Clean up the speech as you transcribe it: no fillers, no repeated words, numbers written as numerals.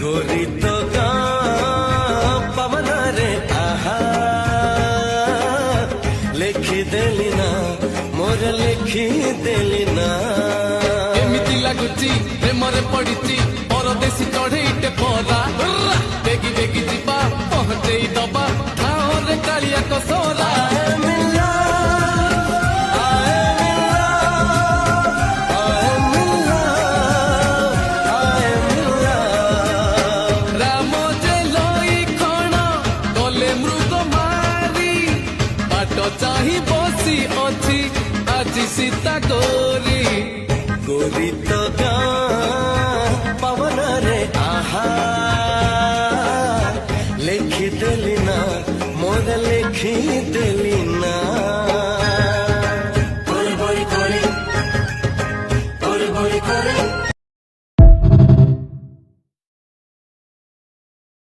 गोरी तो पवन रे आहा लिखी देली ना मोर लिखी देली ना एमिति लागुची प्रेमरे पड़िची परदेशी चढ़ी